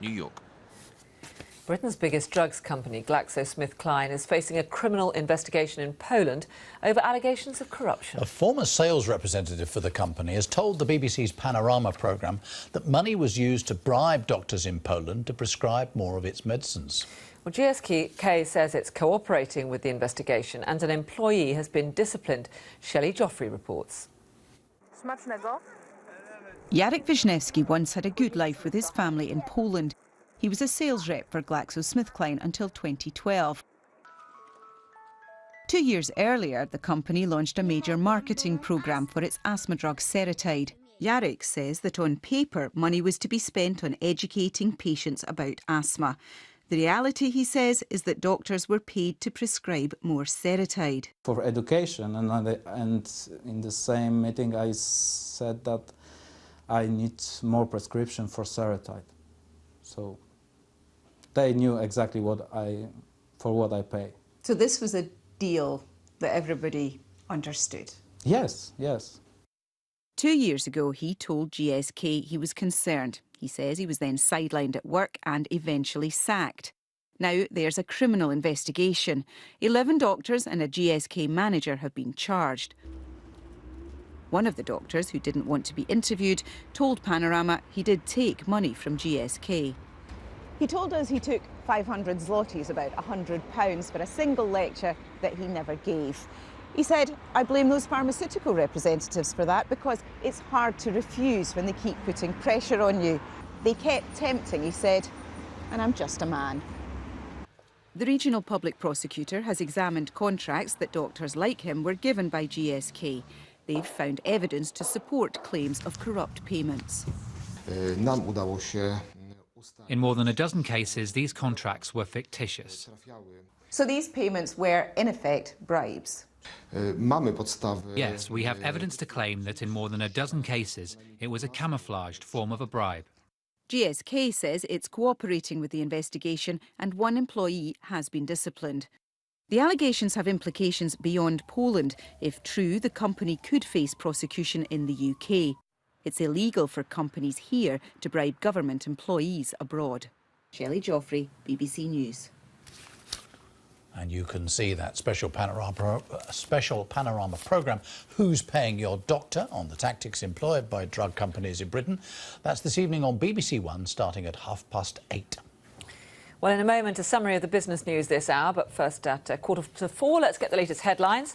New York. Britain's biggest drugs company, Glaxosmithcline, is facing a criminal investigation in Poland over allegations of corruption. A former sales representative for the company has told the BBC's Panorama programme that money was used to bribe doctors in Poland to prescribe more of its medicines. Well, GSK says it's cooperating with the investigation and an employee has been disciplined. Shelley Joffrey reports. Jarek Wisniewski once had a good life with his family in Poland. He was a sales rep for Glaxosmithkline until 2012. 2 years earlier, the company launched a major marketing programme for its asthma drug Seretide. Jarek says that on paper, money was to be spent on educating patients about asthma. The reality, he says, is that doctors were paid to prescribe more Seretide. For education, and in the same meeting I said that I need more prescription for Seretide. So they knew exactly what I pay. So this was a deal that everybody understood? Yes, yes. 2 years ago, he told GSK he was concerned. He says he was then sidelined at work and eventually sacked. Now there's a criminal investigation. 11 doctors and a GSK manager have been charged. One of the doctors, who didn't want to be interviewed, told Panorama he did take money from GSK. He told us he took 500 zlotys, about £100, for a single lecture that he never gave. He said, I blame those pharmaceutical representatives for that because it's hard to refuse when they keep putting pressure on you. They kept tempting, he said, and I'm just a man. The regional public prosecutor has examined contracts that doctors like him were given by GSK. They've found evidence to support claims of corrupt payments. In more than a dozen cases, these contracts were fictitious. So these payments were, in effect, bribes? Yes, we have evidence to claim that in more than a dozen cases, it was a camouflaged form of a bribe. GSK says it's cooperating with the investigation and one employee has been disciplined. The allegations have implications beyond Poland. If true, the company could face prosecution in the UK. It's illegal for companies here to bribe government employees abroad. Shelley Joffrey, BBC News. And you can see that special panorama programme, Who's Paying Your Doctor, on the tactics employed by drug companies in Britain. That's this evening on BBC One, starting at 8:30. Well, in a moment, a summary of the business news this hour, but first at 3:45, let's get the latest headlines.